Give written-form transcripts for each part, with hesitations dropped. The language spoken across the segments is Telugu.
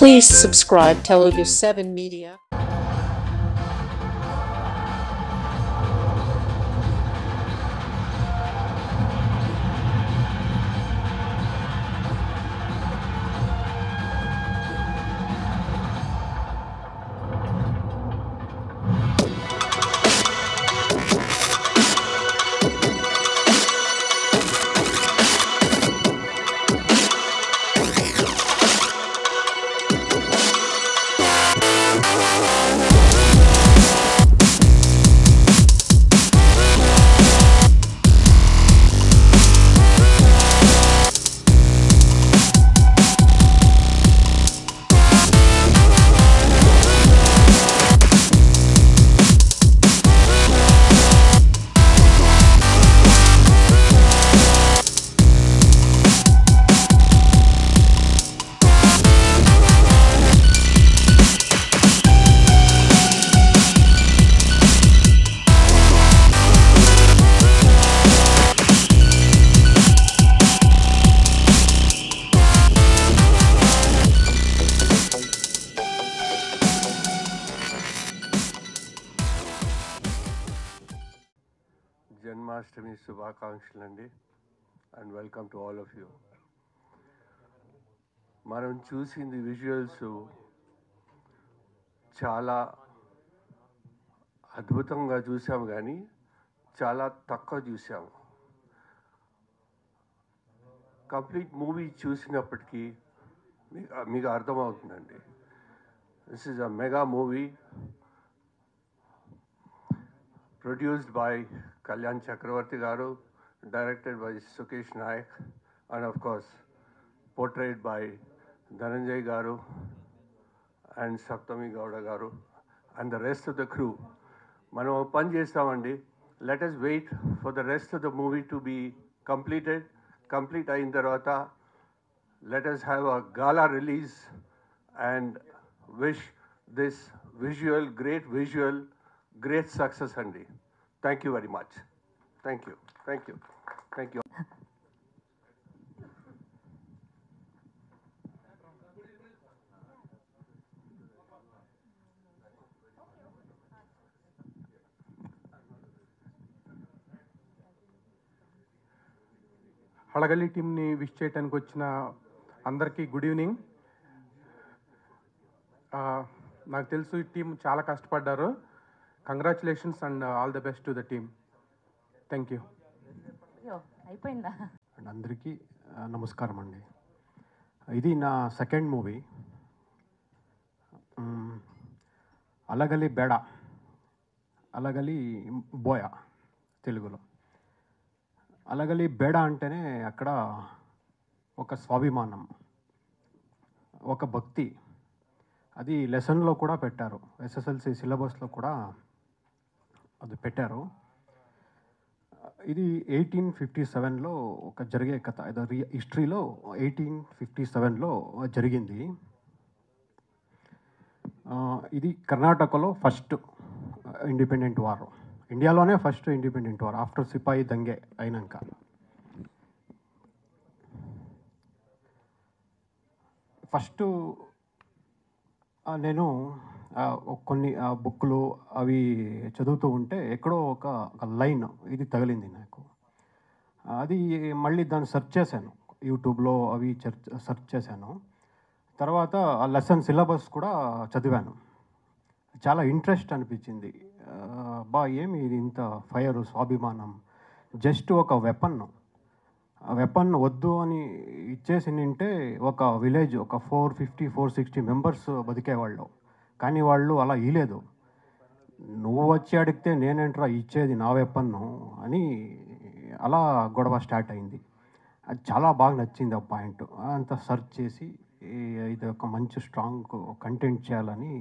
Please subscribe Telugu 7 Media. Janmashtami శుభాకాంక్షలు అండి and welcome to all of you. మనం చూసింది విజువల్స్ చాలా అద్భుతంగా చూసాము, కానీ చాలా తక్కువ చూసాము. కంప్లీట్ మూవీ చూసినప్పటికీ మీకు అర్థమవుతుందండి. This is a mega movie produced by Kalyan Chakravarti Garu, directed by Sukesh Nayak, and of course portrayed by Dhananjay Garu and Saptami Gowda Garu and the rest of the crew. Manu pan chestamandi. Let us wait for the rest of the movie to be completed. Complete ayin tarvata let us have a gala release and wish this great success andi. Thank you very much. Thank you. హళగల్లి టీమ్ని విష్ చేయడానికి వచ్చిన అందరికీ గుడ్ ఈవినింగ్. నాకు తెలుసు ఈ టీం చాలా కష్టపడ్డారు. Congratulations and all the best to the team. Thank you. అయిపోయిందా? అండ్ అందరికీ నమస్కారం అండి. ఇది నా సెకండ్ మూవీ. అలగలి బేడ, అలగలి బోయ తెలుగులో. అలగలి బేడ అంటేనే అక్కడ ఒక స్వాభిమానం, ఒక భక్తి. అది లెసన్లో కూడా పెట్టారు, ఎస్ఎస్ఎల్సి సిలబస్లో కూడా అది పెట్టారు. ఇది 1857లో ఒక జరిగే కథ. ఇది హిస్టరీలో 1857లో జరిగింది. ఇది కర్ణాటకలో ఫస్ట్ ఇండిపెండెంట్ వార్, ఇండియాలోనే ఫస్ట్ ఇండిపెండెంట్ వార్ ఆఫ్టర్ సిపాయి దంగే అయినాక. ఫస్ట్ నేను కొన్ని బుక్లు అవి చదువుతూ ఉంటే ఎక్కడో ఒక లైన్ ఇది తగిలింది నాకు. అది మళ్ళీ దాన్ని సెర్చ్ చేశాను, యూట్యూబ్లో అవి సెర్చ్ చేశాను. తర్వాత ఆ లెసన్ సిలబస్ కూడా చదివాను. చాలా ఇంట్రెస్ట్ అనిపించింది. ఏమి ఇది ఇంత ఫైర్, స్వాభిమానం, జస్ట్ ఒక వెపన్ వద్దు అని ఇచ్చేసి నింటే ఒక విలేజ్ ఒక 450-460 మెంబర్స్ బతికేవాళ్ళు. కానీ వాళ్ళు అలా ఇయ్యలేదు. నువ్వు వచ్చి అడిగితే నేనేంట్రా ఇచ్చేది, నా వెపన్ను అని అలా గొడవ స్టార్ట్ అయింది. అది చాలా బాగా నచ్చింది ఆ పాయింట్. అంతా సెర్చ్ చేసి ఇది ఒక మంచి స్ట్రాంగ్ కంటెంట్ చేయాలని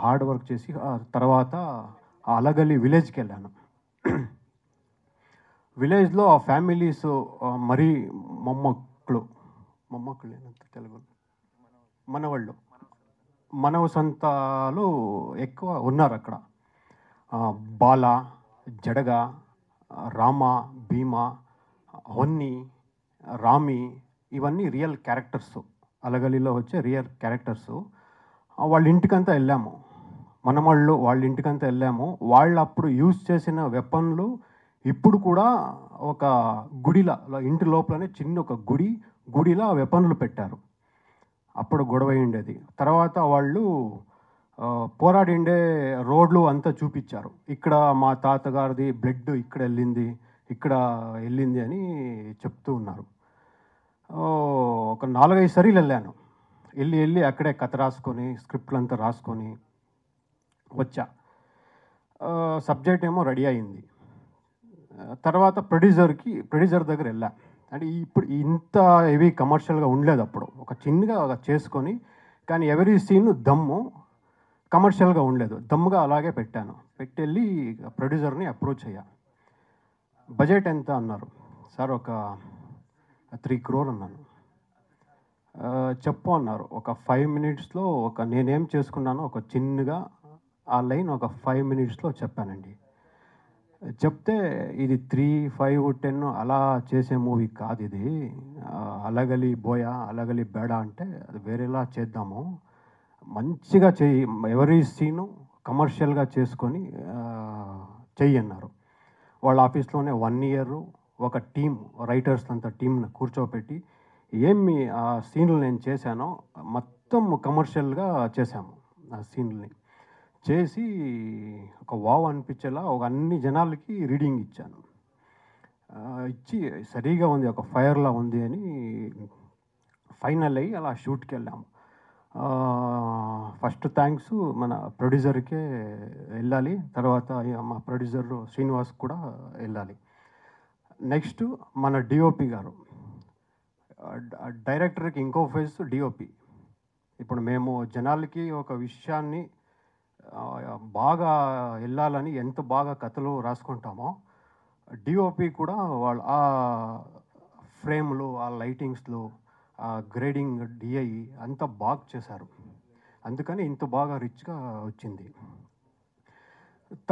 హార్డ్ వర్క్ చేసి తర్వాత అలగలి విలేజ్కి వెళ్ళాను. విలేజ్లో ఆ ఫ్యామిలీస్ మరీ మొమ్మక్కులు ఏనంత తెలుగు మనవ సంతాలు ఎక్కువ ఉన్నారు అక్కడ. బాల, జడగ, రామ, భీమ, హొన్ని, రామి ఇవన్నీ రియల్ క్యారెక్టర్స్ అలగలిలో వచ్చే రియల్ క్యారెక్టర్స్. వాళ్ళ ఇంటికంతా వెళ్ళాము, మనవాళ్ళు వాళ్ళ ఇంటికంతా వెళ్ళాము. వాళ్ళు అప్పుడు యూజ్ చేసిన వెపన్లు ఇప్పుడు కూడా ఒక గుడిలా, ఇంటి లోపలనే చిన్న ఒక గుడిలా వెపన్లు పెట్టారు. అప్పుడు గొడవ ఉండేది. తర్వాత వాళ్ళు పోరాడిండే రోడ్లు అంతా చూపించారు. ఇక్కడ మా తాతగారిది బ్లడ్ ఇక్కడ వెళ్ళింది అని చెప్తూ ఉన్నారు. ఒక 4-5 సార్లు వెళ్ళాను. వెళ్ళి అక్కడే కథ రాసుకొని, స్క్రిప్ట్లు అంతా రాసుకొని వచ్చా. సబ్జెక్ట్ ఏమో రెడీ అయింది. తర్వాత ప్రొడ్యూసర్ దగ్గర వెళ్ళా. అంటే ఇప్పుడు ఇంత హెవీ కమర్షియల్గా ఉండలేదు అప్పుడు. ఒక చిన్నగా చేసుకొని, కానీ ఎవరీ సీన్ దమ్ము కమర్షియల్గా ఉండలేదు. దమ్ముగా అలాగే పెట్టి వెళ్ళి ప్రొడ్యూసర్ని అప్రోచ్ అయ్యా. బడ్జెట్ ఎంత అన్నారు. సార్ ఒక 3 crore అన్నాను. చెప్పు అన్నారు. ఒక 5 minutesలో నేనేం చేసుకున్నానో ఒక చిన్నగా ఆ లైన్ ఒక 5 minutesలో చెప్పానండి. చెప్తే ఇది 3, 5, 10 అలా చేసే మూవీ కాదు ఇది. అలగలి బోయా, అలగలి బేడ అంటే అది వేరేలా చేద్దాము, మంచిగా చెయ్యి, ఎవరీ సీను కమర్షియల్గా చేసుకొని చెయ్యి అన్నారు. వాళ్ళ ఆఫీస్లోనే 1 year ఒక టీమ్, రైటర్స్ అంతా టీంని కూర్చోపెట్టి ఏమి ఆ సీన్లు నేను చేశానో మొత్తం కమర్షియల్గా చేశాము. ఆ సీన్లని చేసి ఒక వావ్ అనిపించేలా ఒక అన్ని జనాలకి రీడింగ్ ఇచ్చాను. ఇచ్చి సరిగా ఉంది, ఒక ఫైర్లా ఉంది అని ఫైనల్ అయ్యి అలా షూట్కి వెళ్ళాము. ఫస్ట్ థ్యాంక్స్ మన ప్రొడ్యూసర్కే వెళ్ళాలి. తర్వాత మా ప్రొడ్యూసర్ శ్రీనివాస్ కూడా వెళ్ళాలి. నెక్స్ట్ మన డిఓపి గారు, డైరెక్టర్కి ఇంకో ఫేస్ డిఓపి. ఇప్పుడు మేము జనాలకి ఒక విషయాన్ని బాగా వెళ్ళాలని ఎంత బాగా కథలు రాసుకుంటామో, డిఓపి కూడా వాళ్ళు ఆ ఫ్రేమ్లు, ఆ లైటింగ్స్లు, ఆ గ్రేడింగ్, డిఐ అంత బాగా చేశారు. అందుకని ఇంత బాగా రిచ్గా వచ్చింది.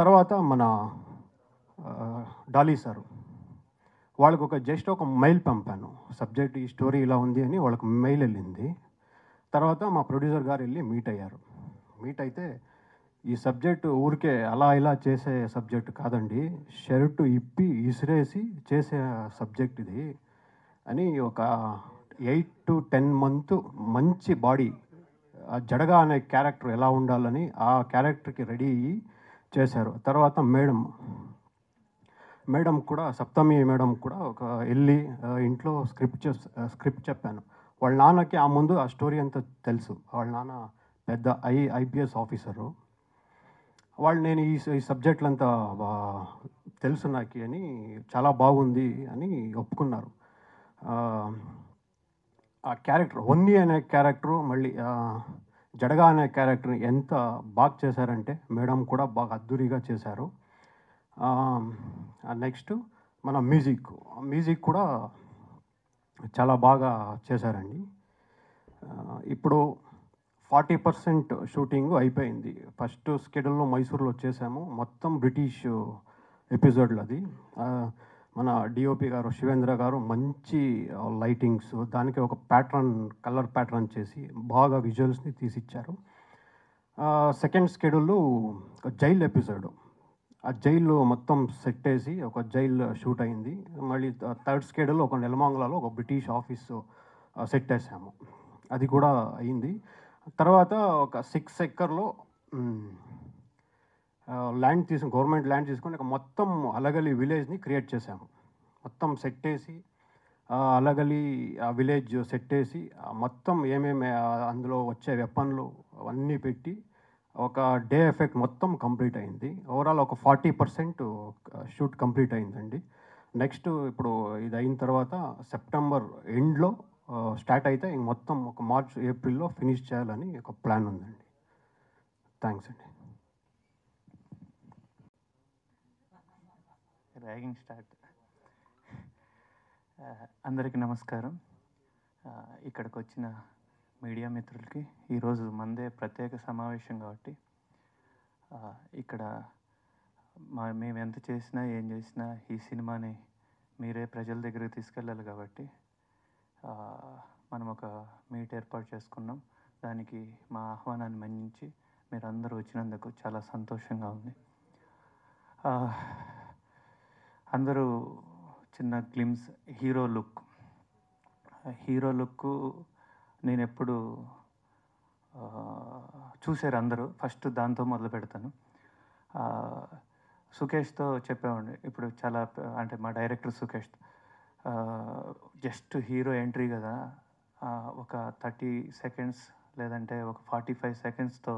తర్వాత మన డాలీ సారు, వాళ్ళకు జస్ట్ ఒక మెయిల్ పంపాను, సబ్జెక్ట్ ఈ స్టోరీ ఇలా ఉంది అని. వాళ్ళకు మెయిల్ వెళ్ళింది. తర్వాత మా ప్రొడ్యూసర్ గారు వెళ్ళి మీట్ అయ్యారు. మీట్ అయితే ఈ సబ్జెక్టు ఊరికే అలా ఇలా చేసే సబ్జెక్టు కాదండి, షర్టు ఇప్పి ఇసిరేసి చేసే సబ్జెక్ట్ ఇది అని. ఒక 8 to 10 months మంచి బాడీ, ఆ జడగా అనే క్యారెక్టర్ ఎలా ఉండాలని ఆ క్యారెక్టర్కి రెడీ అయ్యి చేశారు. తర్వాత మేడం కూడా, సప్తమి మేడం కూడా వెళ్ళి ఇంట్లో స్క్రిప్ట్ చెప్పాను. వాళ్ళ నాన్నకి ఆ ముందు ఆ స్టోరీ అంతా తెలుసు. వాళ్ళ నాన్న పెద్ద IPS ఆఫీసరు. వాళ్ళు నేను ఈ సబ్జెక్టులంతా తెలుసు నాకు అని, చాలా బాగుంది అని ఒప్పుకున్నారు. ఆ క్యారెక్టర్ వన్నీ అనే క్యారెక్టరు, మళ్ళీ జడగా అనే క్యారెక్టర్ని ఎంత బాగా చేశారంటే మేడం కూడా బాగా అద్దురిగా చేశారు. నెక్స్ట్ మన మ్యూజిక్ కూడా చాలా బాగా చేశారండి. ఇప్పుడు 40% షూటింగ్ అయిపోయింది. ఫస్ట్ స్కెడ్యూల్లో మైసూర్లో చేసాము, మొత్తం బ్రిటిష్ ఎపిసోడ్లు అది. మన డిఓపి గారు శివేంద్ర గారు మంచి లైటింగ్స్, దానికి ఒక కలర్ ప్యాటర్న్ చేసి బాగా విజువల్స్ని తీసిచ్చారు. సెకండ్ స్కెడ్యూల్లో జైల్ ఎపిసోడ్, ఆ జైల్లో మొత్తం సెట్ వేసి ఒక జైల్ షూట్ అయింది. మళ్ళీ థర్డ్ స్కెడ్యూల్లో ఒక నెలమంగళలో ఒక బ్రిటిష్ ఆఫీసు సెట్ వేసాము, అది కూడా అయింది. తర్వాత ఒక 6 acres గవర్నమెంట్ ల్యాండ్ తీసుకొని మొత్తం అలగలి విలేజ్ని క్రియేట్ చేశాము. మొత్తం సెట్ వేసి అలగలి ఆ విలేజ్ సెట్ వేసి మొత్తం ఏమేమి అందులో వచ్చే వెపన్లు అవన్నీ పెట్టి ఒక డే ఎఫెక్ట్ మొత్తం కంప్లీట్ అయింది. ఓవరాల్ ఒక 40% షూట్ కంప్లీట్ అయిందండి. నెక్స్ట్ ఇప్పుడు ఇది అయిన తర్వాత సెప్టెంబర్ ఎండ్లో స్టార్ట్ అయితే ఇంక మొత్తం ఒక మార్చ్ ఏప్రిల్లో ఫినిష్ చేయాలని ఒక ప్లాన్ ఉందండి. థ్యాంక్స్ అండి. Ragging start. అందరికీ నమస్కారం. ఇక్కడికి వచ్చిన మీడియా మిత్రులకి, ఈరోజు మందే ప్రత్యేక సమావేశం కాబట్టి ఇక్కడ మేము ఎంత చేసినా ఏం చేసినా ఈ సినిమాని మీరే ప్రజల దగ్గరికి తీసుకెళ్ళాలి కాబట్టి మనం ఒక మీట్ ఏర్పాటు చేసుకున్నాం. దానికి మా ఆహ్వానాన్ని మన్నించి మీరందరూ వచ్చినందుకు చాలా సంతోషంగా ఉంది. అందరూ చిన్న గ్లిమ్స్ హీరో లుక్ నేను ఎప్పుడు చూశారు అందరూ. ఫస్ట్ దాంతో మొదలు పెడతాను. సుకేష్తో చెప్పామండి, ఇప్పుడు చాలా అంటే మా director Sukesh just hero entry కదా, ఒక 30 సెకండ్స్ లేదంటే ఒక 45 సెకండ్స్తో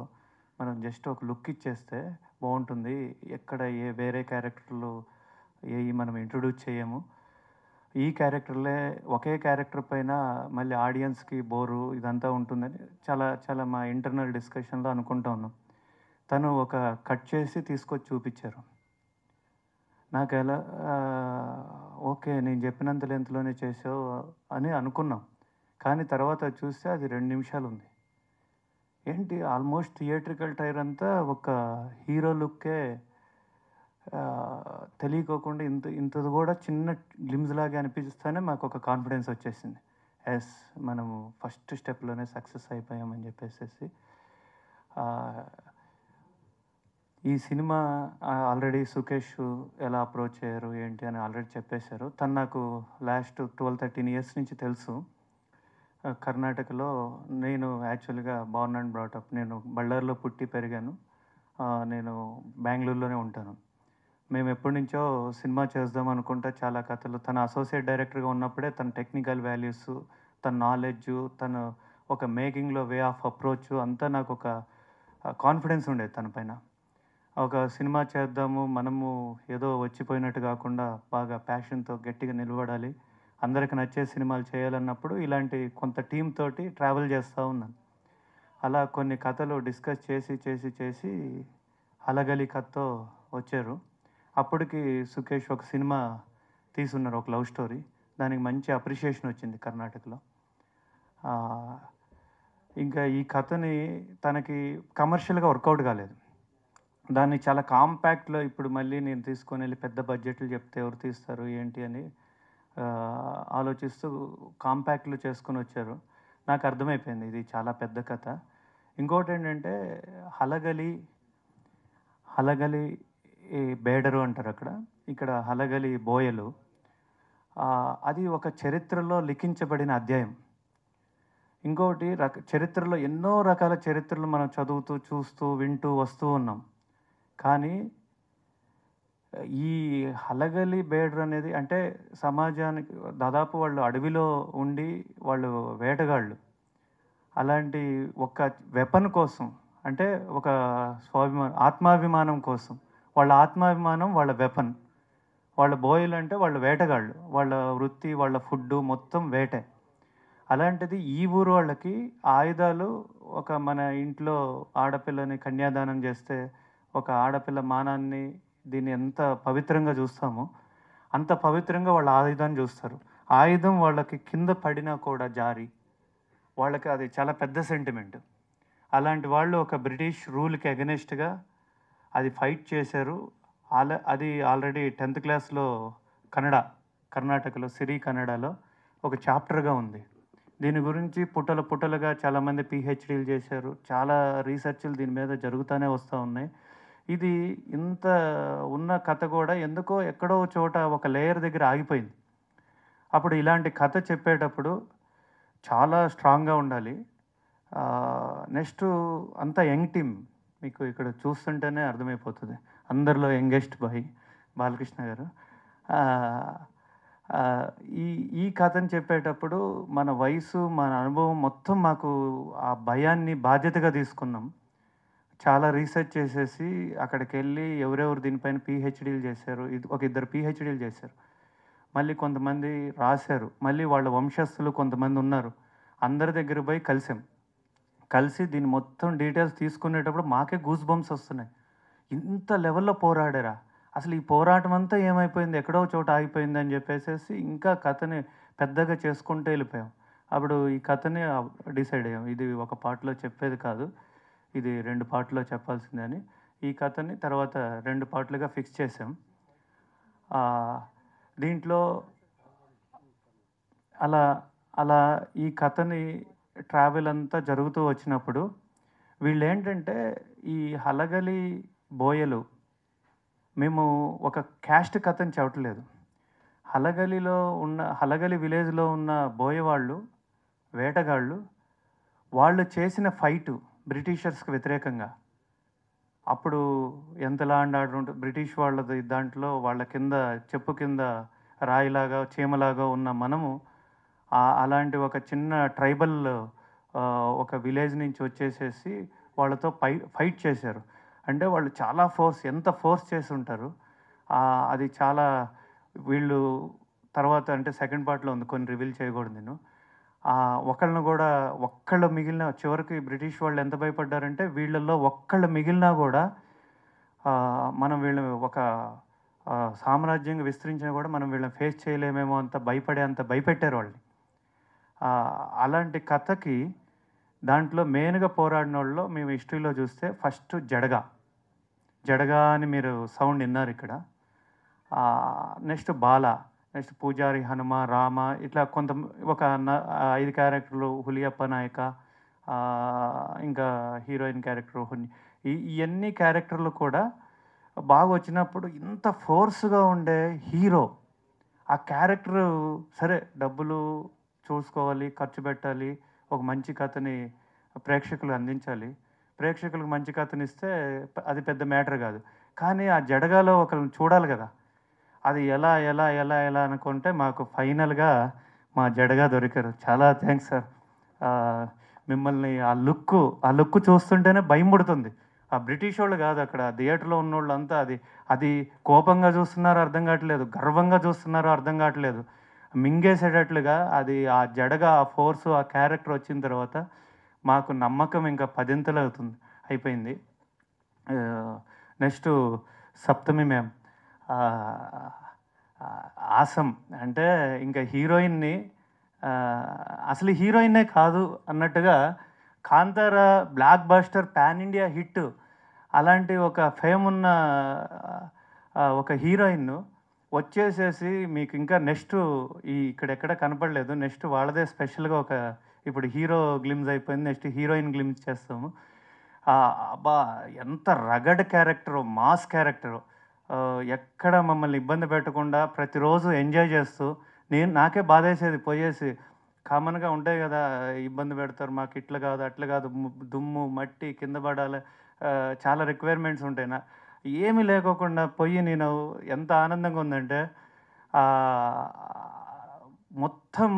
మనం జస్ట్ ఒక లుక్ ఇచ్చేస్తే బాగుంటుంది. ఎక్కడ వేరే క్యారెక్టర్లు మనం ఇంట్రొడ్యూస్ చేయము. ఈ క్యారెక్టర్లే ఒకే క్యారెక్టర్ పైన మళ్ళీ ఆడియన్స్కి బోరు ఇదంతా ఉంటుందని చాలా మా ఇంటర్నల్ డిస్కషన్లో అనుకుంటా ఉన్నాం. తను ఒక కట్ చేసి తీసుకొచ్చి చూపించారు. నాకు ఎలా ఓకే నేను చెప్పినంత లెంత్లోనే చేసావు అని అనుకున్నాం. కానీ తర్వాత చూస్తే అది 2 నిమిషాలు ఉంది. ఏంటి ఆల్మోస్ట్ థియేట్రికల్ టైర్ అంతా ఒక హీరో లుక్కే తెలియకోకుండా ఇంతది కూడా చిన్న గ్లిమ్స్ లాగా అనిపిస్తేనే మాకు ఒక కాన్ఫిడెన్స్ వచ్చేసింది. ఎస్ మనము ఫస్ట్ స్టెప్లోనే సక్సెస్ అయిపోయామని చెప్పేసి. ఈ సినిమా ఆల్రెడీ సుకేష్ ఎలా అప్రోచ్ అయ్యారు ఏంటి అని ఆల్రెడీ చెప్పేశారు. తను నాకు లాస్ట్ 12-13 ఇయర్స్ నుంచి తెలుసు. కర్ణాటకలో నేను యాక్చువల్గా బార్న్ అండ్ బ్రాటప్. నేను బళ్ళారిలో పుట్టి పెరిగాను. నేను బెంగళూరులోనే ఉంటాను. మేము ఎప్పటి నుంచో సినిమా చేద్దాం అనుకుంటే చాలా కథలు. తన అసోసియేట్ డైరెక్టర్గా ఉన్నప్పుడే తన టెక్నికల్ వాల్యూస్, తన నాలెడ్జ్, తను ఒక మేకింగ్లో వే ఆఫ్ అప్రోచ్ అంతా నాకు ఒక కాన్ఫిడెన్స్ ఉండేది తన పైన. ఒక సినిమా చేద్దాము, మనము ఏదో వచ్చిపోయినట్టు కాకుండా బాగా ప్యాషన్తో గట్టిగా నిలబడాలి, అందరికి నచ్చే సినిమాలు చేయాలన్నప్పుడు ఇలాంటి కొంత టీమ్ తోటి ట్రావెల్ చేస్తూ ఉన్నాను. అలా కొన్ని కథలు డిస్కస్ చేసి అలగలి కథతో వచ్చారు. అప్పటికి సుకేష్ ఒక సినిమా తీసున్నారు, ఒక లవ్ స్టోరీ. దానికి మంచి అప్రిషియేషన్ వచ్చింది కర్ణాటకలో. ఇంకా ఈ కథని తనకి కమర్షియల్గా వర్కౌట్ కాలేదు. దాన్ని చాలా కాంపాక్ట్లో ఇప్పుడు మళ్ళీ నేను తీసుకొని వెళ్ళి పెద్ద బడ్జెట్లు చెప్తే ఎవరు తీస్తారు ఏంటి అని ఆలోచిస్తూ కాంపాక్ట్లో చేసుకొని వచ్చారు. నాకు అర్థమైపోయింది ఇది చాలా పెద్ద కథ. ఇంకోటి ఏంటంటే హలగలి బేడరు అంటారు అక్కడ, ఇక్కడ హలగలి బోయలు. అది ఒక చరిత్రలో లిఖించబడిన అధ్యాయం. ఇంకోటి చరిత్రలో ఎన్నో రకాల చరిత్రలు మనం చదువుతూ చూస్తూ వింటూ వస్తూ ఉన్నాం. కానీ ఈ హలగలి బేడర్ అనేది అంటే సమాజానికి దాదాపు వాళ్ళు అడవిలో ఉండి వాళ్ళు వేటగాళ్ళు. అలాంటి ఒక వెపన్ కోసం అంటే ఒక ఆత్మాభిమానం కోసం, వాళ్ళ ఆత్మాభిమానం వాళ్ళ వెపన్. వాళ్ళ బోయలు అంటే వాళ్ళు వేటగాళ్ళు, వాళ్ళ వృత్తి వాళ్ళ ఫుడ్ మొత్తం వేటే. అలాంటిది ఈ ఊరు వాళ్ళకి ఆయుధాలు, ఒక మన ఇంట్లో ఆడపిల్లని కన్యాదానం చేస్తే ఒక ఆడపిల్ల మానాన్ని దీన్ని ఎంత పవిత్రంగా చూస్తామో అంత పవిత్రంగా వాళ్ళ ఆయుధాన్ని చూస్తారు. ఆయుధం వాళ్ళకి కింద పడినా కూడా జారి వాళ్ళకి అది చాలా పెద్ద సెంటిమెంట్. అలాంటి వాళ్ళు ఒక బ్రిటిష్ రూల్కి అగెనెస్ట్గా అది ఫైట్ చేశారు. అది ఆల్రెడీ 10th క్లాస్లో కర్ణాటకలో సిరి కన్నడలో ఒక చాప్టర్గా ఉంది. దీని గురించి పుట్టలుగా చాలామంది PhDలు చేశారు. చాలా రీసెర్చ్లు దీని మీద జరుగుతూనే వస్తూ ఉన్నాయి. ఇది ఇంత ఉన్న కథ కూడా ఎందుకో ఎక్కడో చోట ఒక లేయర్ దగ్గర ఆగిపోయింది. అప్పుడు ఇలాంటి కథ చెప్పేటప్పుడు చాలా స్ట్రాంగ్గా ఉండాలి. నెక్స్ట్ అంతా యంగ్ టీమ్, మీకు ఇక్కడ చూస్తుంటేనే అర్థమైపోతుంది. అందరిలో యంగెస్ట్ బాయ్ బాలకృష్ణ గారు. ఈ కథను చెప్పేటప్పుడు మన వయసు మన అనుభవం మొత్తం మాకు ఆ భయాన్ని బాధ్యతగా తీసుకున్నాం. చాలా రీసెర్చ్ చేసేసి అక్కడికి వెళ్ళి ఎవరెవరు దీనిపైన PhDలు చేశారు, ఒక 2 PhDలు చేశారు, మళ్ళీ కొంతమంది రాశారు, మళ్ళీ వాళ్ళ వంశస్థులు కొంతమంది ఉన్నారు. అందరి దగ్గర పోయి కలిసి దీన్ని మొత్తం డీటెయిల్స్ తీసుకునేటప్పుడు మాకే గూస్ బంప్స్ వస్తున్నాయి. ఇంత లెవెల్లో పోరాడారా, అసలు ఈ పోరాటం అంతా ఏమైపోయింది, ఎక్కడో చోట ఆగిపోయింది అని చెప్పేసి ఇంకా కథని పెద్దగా చేసుకుంటూ వెళ్ళిపోయాం. అప్పుడు ఈ కథని డిసైడ్ అయ్యాం, ఇది ఒక పార్ట్లో చెప్పేది కాదు, ఇది 2 పార్ట్లో చెప్పాల్సిందే అని. ఈ కథని తర్వాత 2 పార్ట్లుగా ఫిక్స్ చేసాం. దీంట్లో అలా ఈ కథని ట్రావెల్ అంతా జరుగుతూ వచ్చినప్పుడు వీళ్ళు ఏంటంటే ఈ హలగలి బోయలు మేము ఒక క్యాస్ట్ కథని చెప్పట్లేదు. హలగలి విలేజ్లో ఉన్న బోయవాళ్ళు, వేటగాళ్ళు, వాళ్ళు చేసిన ఫైటు బ్రిటిషర్స్కి వ్యతిరేకంగా. అప్పుడు ఎంత లా అండ్ ఆర్డర్ ఉంటుంది బ్రిటిష్ వాళ్ళది, దాంట్లో వాళ్ళ కింద చెప్పు కింద రాయిలాగా చీమలాగా ఉన్న మనము అలాంటి ఒక చిన్న ట్రైబల్ ఒక విలేజ్ నుంచి వచ్చేసేసి వాళ్ళతో ఫైట్ చేశారు. అంటే వాళ్ళు చాలా ఎంత ఫోర్స్ చేసి ఉంటారు. అది చాలా వీళ్ళు తర్వాత అంటే సెకండ్ పార్ట్లో ఉంది, కొన్ని రివీల్ చేయకూడదు నేను. ఒక్కళ్ళు మిగిలిన చివరికి బ్రిటిష్ వాళ్ళు ఎంత భయపడ్డారంటే వీళ్ళల్లో ఒక్కళ్ళు మిగిలినా కూడా మనం వీళ్ళని ఒక సామ్రాజ్యంగా విస్తరించినా కూడా మనం వీళ్ళని ఫేస్ చేయలేమేమో అంత భయపెట్టారు వాళ్ళని. అలాంటి కథకి దాంట్లో మెయిన్గా పోరాడిన వాళ్ళు మేము హిస్టరీలో చూస్తే ఫస్ట్ జడగా అని మీరు సౌండ్ విన్నారు ఇక్కడ. నెక్స్ట్ బాల, నెక్స్ట్ పూజారి, హనుమ, రామ, ఇట్లా ఒక 5 క్యారెక్టర్లు, హులియప్ప నాయక, ఇంకా హీరోయిన్ క్యారెక్టర్ ఇవన్నీ క్యారెక్టర్లు కూడా బాగా వచ్చినప్పుడు ఇంత ఫోర్స్గా ఉండే హీరో ఆ క్యారెక్టర్ సరే డబ్బులు చూసుకోవాలి, ఖర్చు పెట్టాలి, ఒక మంచి కథని ప్రేక్షకులకు అందించాలి. ప్రేక్షకులకు మంచి కథని ఇస్తే అది పెద్ద మ్యాటర్ కాదు. కానీ ఆ జడగాలో ఒకరిని చూడాలి కదా, అది ఎలా ఎలా ఎలా ఎలా అనుకుంటే మాకు ఫైనల్గా మా జడగా దొరికారు. చాలా థ్యాంక్స్ సార్. మిమ్మల్ని ఆ లుక్ చూస్తుంటేనే భయం పుడుతుంది. ఆ బ్రిటిష్ వాళ్ళు కాదు, అక్కడ థియేటర్లో ఉన్న వాళ్ళు అంతా అది కోపంగా చూస్తున్నారో అర్థం కావట్లేదు, గర్వంగా చూస్తున్నారో అర్థం కావట్లేదు, మింగేసేటట్లుగా అది ఆ జడగా ఆ ఫోర్సు ఆ క్యారెక్టర్ వచ్చిన తర్వాత మాకు నమ్మకం ఇంకా 10ంతలు అయిపోయింది. నెక్స్ట్ సప్తమి మ్యామ్ ఆసం. అంటే ఇంకా హీరోయిన్ని అసలు హీరోయిన్నే కాదు అన్నట్టుగా Kantara block buster pan India hit, అలాంటి ఒక ఫేమ్ ఉన్న ఒక హీరోయిన్ వచ్చేసేసి మీకు ఇంకా నెక్స్ట్ ఇక్కడెక్కడ కనపడలేదు. నెక్స్ట్ వాళ్ళదే స్పెషల్గా ఇప్పుడు హీరో గ్లిమ్స్ అయిపోయింది, నెక్స్ట్ హీరోయిన్ గ్లిమ్స్ చేస్తాము. అబ్బా ఎంత రగడ్ క్యారెక్టరు, మాస్ క్యారెక్టరు, ఎక్కడ మమ్మల్ని ఇబ్బంది పెట్టకుండా ప్రతిరోజు ఎంజాయ్ చేస్తూ నాకే బాధేసేది పోయేసి. కామన్గా ఉంటాయి కదా, ఇబ్బంది పెడతారు, మాకు ఇట్లా కాదు అట్లా కాదు, దుమ్ము మట్టి కింద పడాలి, చాలా రిక్వైర్మెంట్స్ ఉంటాయి. ఏమీ లేకోకుండా పోయి నేను ఎంత ఆనందంగా ఉందంటే మొత్తం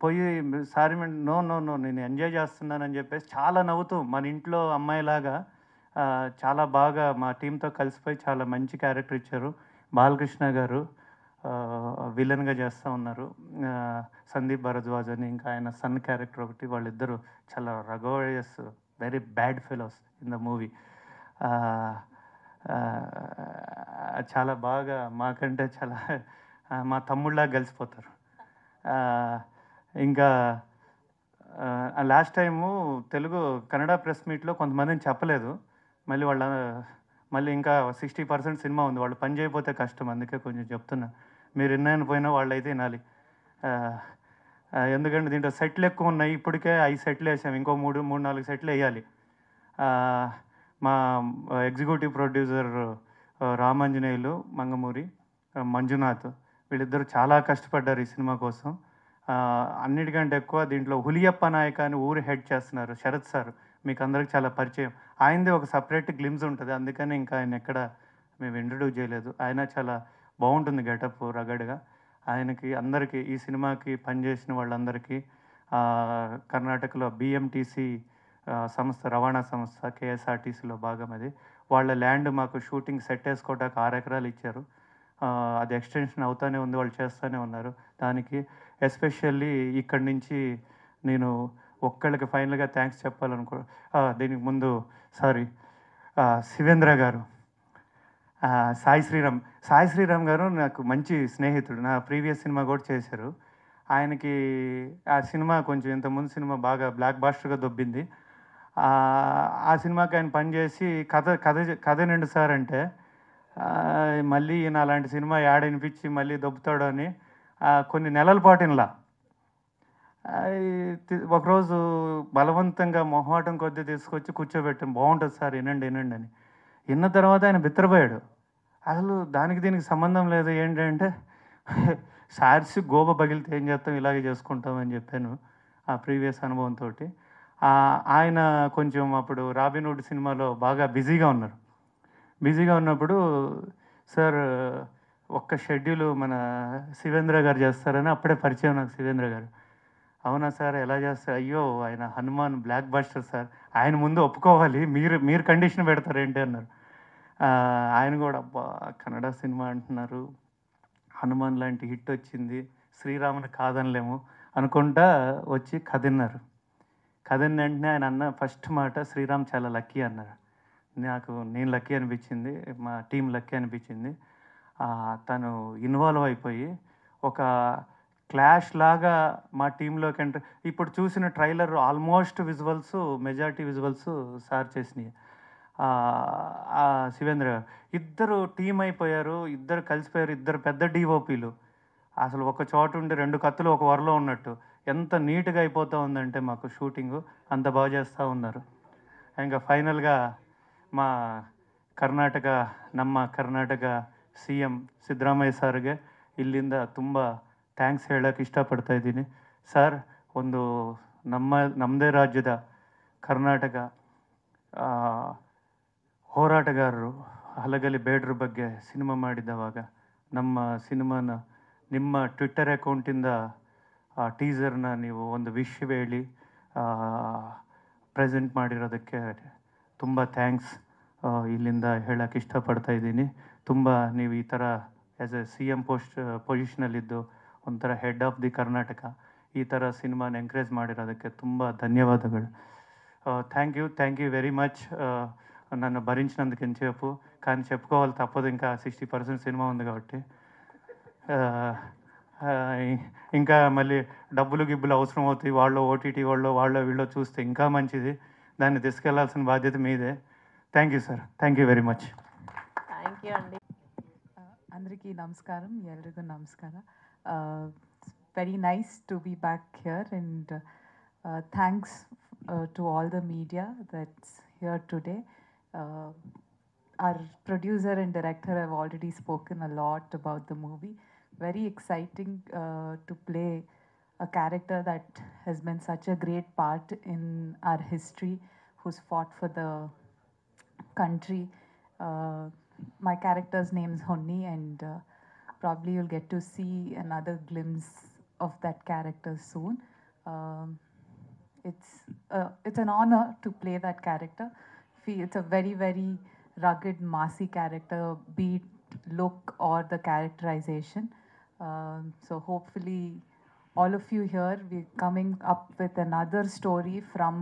పోయి సారీ నో నో నో నేను ఎంజాయ్ చేస్తున్నానని చెప్పేసి చాలా నవ్వుతూ మన ఇంట్లో అమ్మాయిలాగా చాలా బాగా మా టీంతో కలిసిపోయి చాలా మంచి క్యారెక్టర్ ఇచ్చారు. బాలకృష్ణ గారు విలన్గా చేస్తూ ఉన్నారు, సందీప్ భరద్వాజ్ అని ఇంకా ఆయన సన్ క్యారెక్టర్ ఒకటి, వాళ్ళిద్దరూ చాలా rigorous very bad fellows in the movie. చాలా బాగా మాకంటే చాలా మా తమ్ముళ్ళగా కలిసిపోతారు. ఇంకా లాస్ట్ టైము కన్నడ ప్రెస్ మీట్లో కొంతమందిని చెప్పలేదు, మళ్ళీ ఇంకా 60% సినిమా ఉంది, వాళ్ళు పని చేయకపోతే కష్టం, అందుకే కొంచెం చెప్తున్నా. మీరు ఎన్నైనా పోయినా వాళ్ళు అయితే వినాలి. ఎందుకంటే దీంట్లో సెట్లు ఎక్కువ ఉన్నాయి, ఇప్పటికే 5 సెట్లు వేసాము, ఇంకో 3-4 సెట్లు వేయాలి. మా ఎగ్జిక్యూటివ్ ప్రొడ్యూసర్ రామాంజనేయులు, మంగమూరి మంజునాథ్, వీళ్ళిద్దరూ చాలా కష్టపడ్డారు ఈ సినిమా కోసం. అన్నిటికంటే ఎక్కువ దీంట్లో హులియప్ప నాయక అని ఊరు హెడ్ చేస్తున్నారు శరత్ సార్, మీకు అందరికి చాలా పరిచయం. ఆయనది ఒక సపరేట్ గ్లిమ్స్ ఉంటుంది, అందుకని ఇంకా ఆయన ఎక్కడ మేము ఇంట్రడ్యూస్ చేయలేదు. ఆయన చాలా బాగుంటుంది గెటప్ రగడ్గా. ఆయనకి అందరికీ ఈ సినిమాకి పనిచేసిన వాళ్ళందరికీ, కర్ణాటకలో బిఎంటీసీ సంస్థ, రవాణా సంస్థ, కేఎస్ఆర్టీసీలో భాగం అది, వాళ్ళ ల్యాండ్ మాకు షూటింగ్ సెట్ వేసుకోవడానికి 6 ఎకరాలు ఇచ్చారు. అది ఎక్స్టెన్షన్ అవుతూనే ఉంది, వాళ్ళు చేస్తూనే ఉన్నారు. దానికి ఎస్పెషల్లీ ఇక్కడి నుంచి నేను ఒక్కళ్ళకి ఫైనల్గా థ్యాంక్స్ చెప్పాలనుకో, దీనికి ముందు శివేంద్ర గారు, సాయి శ్రీరామ్ గారు నాకు మంచి స్నేహితుడు, నా ప్రీవియస్ సినిమా కూడా చేశారు. ఆయనకి ఆ సినిమా కొంచెం ఇంతకుముందు సినిమా బాగా బ్లాక్ బాస్టర్గా దొబ్బింది. ఆ సినిమాకి ఆయన పనిచేసి కథ నిండు సార్ అంటే మళ్ళీ ఈయన అలాంటి సినిమా యాడ్ వినిపించి మళ్ళీ దొబ్బుతాడు అని కొన్ని నెలల పాటు ఇలా ఒకరోజు బలవంతంగా మొహమాటం కొద్దీ తీసుకొచ్చి కూర్చోబెట్టాను, బాగుంటుంది సార్ వినండి వినండి అని. విన్న తర్వాత ఆయన బిత్తరపోయాడు. అసలు దానికి దీనికి సంబంధం లేదు ఏంటంటే, సార్స్ గోబ పగిలితే ఏం చేస్తాం, ఇలాగే చేసుకుంటాం అని చెప్పాను ఆ ప్రీవియస్ అనుభవంతో. ఆయన కొంచెం అప్పుడు రాబిన్హుడ్ సినిమాలో బాగా బిజీగా ఉన్నారు. బిజీగా ఉన్నప్పుడు సార్ ఒక్క షెడ్యూల్ మన శివేంద్ర గారు చేస్తారని అప్పుడే పరిచయం నాకు శివేంద్ర గారు. అవునా సార్ ఎలా చేస్తారు? అయ్యో ఆయన హనుమాన్ బ్లాక్ బస్టర్ సార్, ఆయన ముందు ఒప్పుకోవాలి, మీరు మీరు కండిషన్ పెడతారు ఏంటి అన్నారు. ఆయన కూడా అబ్బా కన్నడ సినిమా అంటున్నారు, హనుమాన్ లాంటి హిట్ వచ్చింది, శ్రీరాముని కాదనలేము అనుకుంటా వచ్చి కథన్నారు. కథన్న వెంటనే ఆయన అన్న ఫస్ట్ మాట శ్రీరామ్ చాలా లక్కీ అన్నారు. నేను లక్కీ అనిపించింది, మా టీం లక్కీ అనిపించింది. తను ఇన్వాల్వ్ అయిపోయి ఒక క్లాష్ లాగా మా టీంలోకి ఎంటర్. ఇప్పుడు చూసిన trailer almost visuals, majority visuals sir చేసినాయి. శివేంద్ర గారు ఇద్దరు టీం అయిపోయారు, ఇద్దరు కలిసిపోయారు, ఇద్దరు పెద్ద డిఓపీలు. అసలు ఒక చోట ఉండి రెండు కత్తులు ఒక వరలో ఉన్నట్టు ఎంత నీట్గా అయిపోతూ ఉందంటే మాకు షూటింగు అంత బాగా చేస్తూ ఉన్నారు. ఇంకా ఫైనల్గా మా ನಮ್ಮ ಕರ್ನಾಟಕ ಸಿ ಎಂ ಸಿದ್ದರಾಮಯ್ಯ ಸರ್ಗೆ ಇಲ್ಲಿಂದ ತುಂಬ ಥ್ಯಾಂಕ್ಸ್ ಹೇಳೋಕ್ಕೆ ಇಷ್ಟಪಡ್ತಾ ಇದ್ದೀನಿ. ಸರ್, ಒಂದು ನಮ್ಮದೇ ರಾಜ್ಯದ ಕರ್ನಾಟಕ ಹೋರಾಟಗಾರರು ಹಲಗಲಿ ಬೇಡ್ರ ಬಗ್ಗೆ ಸಿನಿಮಾ ಮಾಡಿದವಾಗ ನಮ್ಮ ಸಿನಿಮಾನ ನಿಮ್ಮ ಟ್ವಿಟ್ಟರ್ ಅಕೌಂಟಿಂದ ಟೀಸರ್ನ ನೀವು ಒಂದು ವಿಶ್ ಹೇಳಿ ಪ್ರೆಸೆಂಟ್ ಮಾಡಿರೋದಕ್ಕೆ ತುಂಬ ಥ್ಯಾಂಕ್ಸ್ ಇಲ್ಲಿಂದ ಹೇಳೋಕ್ಕೆ ಇಷ್ಟಪಡ್ತಾ ಇದ್ದೀನಿ. ತುಂಬ ನೀವು ಈ ಥರ ಆ್ಯಸ್ ಎ ಸಿ ಎಮ್ ಪೊಸಿಷನಲ್ಲಿದ್ದು ಒಂಥರ ಹೆಡ್ ಆಫ್ ದಿ ಕರ್ನಾಟಕ ಈ ಥರ ಸಿನಿಮಾನ ಎಂಕರೇಜ್ ಮಾಡಿರೋದಕ್ಕೆ ತುಂಬ ధన్యవాదాలు. Thank you very much. నన్ను భరించినందుకు ఎంతసేపు, కానీ చెప్పుకోవాలి తప్పదు, ఇంకా 60% సినిమా ఉంది కాబట్టి. ఇంకా మళ్ళీ డబ్బులు గిబ్బులు అవసరం అవుతాయి, వాళ్ళు ఓటీటీ వాళ్ళు వీళ్ళు చూస్తే ఇంకా మంచిది, దాన్ని తీసుకెళ్లాల్సిన బాధ్యత మీదే. Thank you sir, thank you very much. Thank you అండి. అందరికీ నమస్కారం, ఎల్లరిಗೂ నమస్ಕಾರ. Very nice to be back here and thanks to all the media that's here today. Our producer and director have already spoken a lot about the movie. Very exciting to play a character that has been such a great part in our history, who's fought for the country. My character's name is Honni, and probably you'll get to see another glimpse of that character soon. It's an honor to play that character. It's a very, very rugged, massy character, be it look or the characterization. So hopefully all of you here, we're coming up with another story from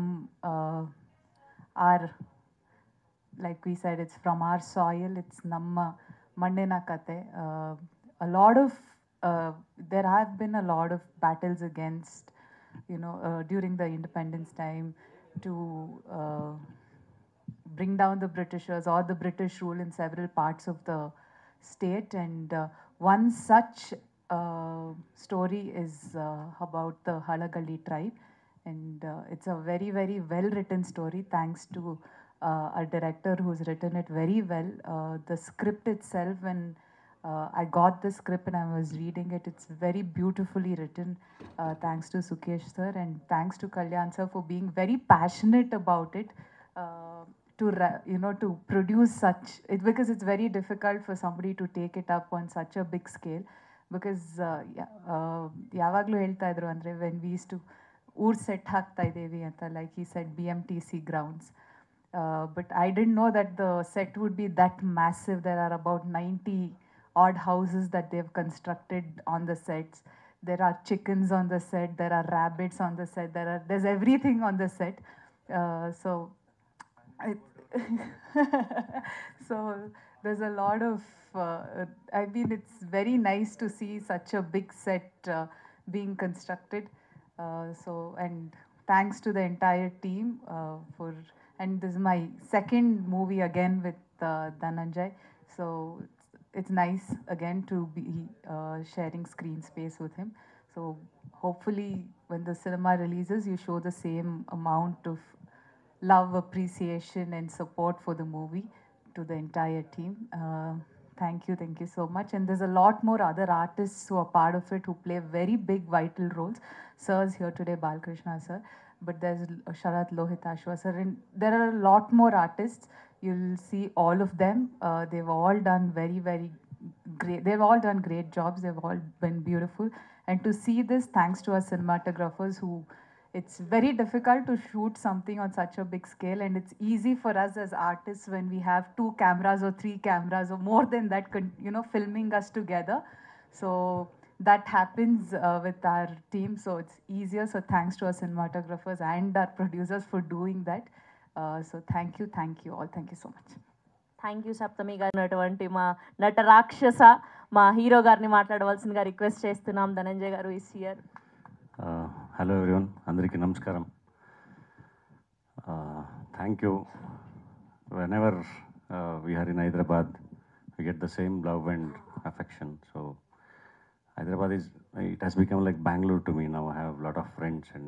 our, like we said, it's from our soil, it's Namma Mandena Kate. A lot of, there have been a lot of battles against, during the independence time to bring down the Britishers or the British rule in several parts of the state. And one such story is about the Halagali tribe. And it's a very, very well-written story, thanks to a director who's written it very well. The script itself, when I got the script and I was reading it, it's very beautifully written, thanks to Sukesh sir, and thanks to Kalyan sir for being very passionate about it. To produce such it, because it's very difficult for somebody to take it up on such a big scale, because ಯಾವಾಗಲೂ ಹೇಳ್ತಾ ಇದ್ರು ಅಂದರೆ when we used to ಊರ್ ಸೆಟ್ ಹಾಕ್ತಾ ಇದ್ದೀವಿ ಅಂತ, like he said, BMTC grounds, but I didn't know that the set would be that massive. There are about 90 odd houses that they've constructed on the sets. There are chickens on the set, there are rabbits on the set, there's everything on the set. So there's a lot of I mean, it's very nice to see such a big set being constructed. And thanks to the entire team for, and this is my second movie again with Dhananjay, so it's nice again to be sharing screen space with him. So hopefully when the cinema releases, you show the same amount of love, appreciation, and support for the movie to the entire team. Thank you so much. And there's a lot more other artists who are part of it who play very big, vital roles. Sir's here today, Balkrishna sir, but there's Sharat Lohitashwa sir, and there are a lot more artists. You'll see all of them. They've all done very great. They've all done great jobs. They've all been beautiful. And to see this, thanks to our cinematographers who it's very difficult to shoot something on such a big scale, and it's easy for us as artists when we have 2 cameras or 3 cameras or more than that, filming us together. So that happens with our team, so it's easier. So thanks to our cinematographers and our producers for doing that. So thank you all. Thank you so much. Thank you Saptami garu. ఉన్నటువంటి మా నట రాక్షస మా హీరో గారిని మాట్లాడవలసిందిగా రిక్వెస్ట్ చేస్తున్నాం. ధనంజయ్ గారు ఈస్ హియర్. హలో ఎవ్రీవన్, అందరికీ నమస్కారం. Thank you. Whenever we are in Hyderabad, we get the same love and affection. So Hyderabad it has become like Bangalore to me now. I have a lot of friends and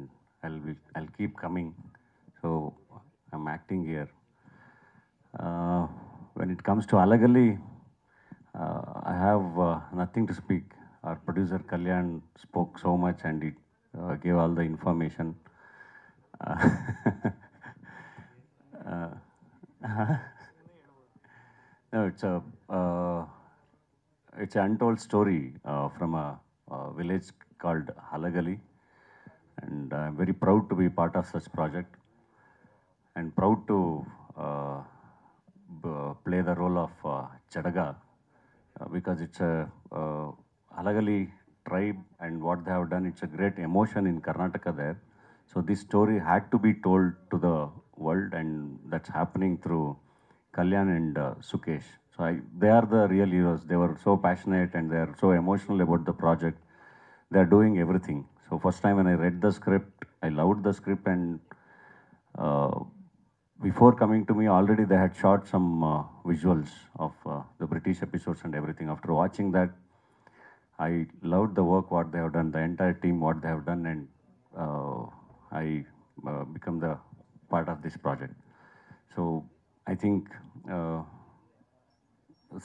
I'll keep coming. So I'm acting here. When it comes to Halagali, I have nothing to speak. Our producer Kalyan spoke so much and it gave all the information. No, it's an untold story from a village called Halagali, and I'm very proud to be part of such project and proud to play the role of Chadaga, because it's a Halagali tribe and what they have done, it's a great emotion in Karnataka there. So this story had to be told to the world, and that's happening through Kalyan and Sukesh. So they are the real heroes. They were so passionate and they are so emotional about the project. They are doing everything. So first time when I read the script, I loved the script, and before coming to me, already they had shot some visuals of the British episodes and everything. After watching that, I loved the work, what they have done, the entire team, what they have done, and I become the part of this project. So I think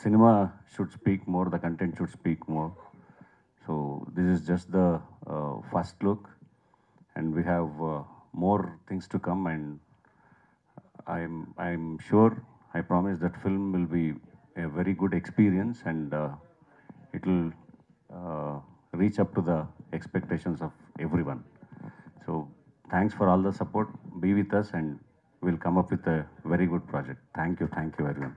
cinema should speak more, the content should speak more. So this is just the first look, and we have more things to come, and I'm sure, I promise that film will be a very good experience, and it will reach up to the expectations of everyone. So thanks for all the support. Be with us and we'll come up with a very good project. Thank you everyone.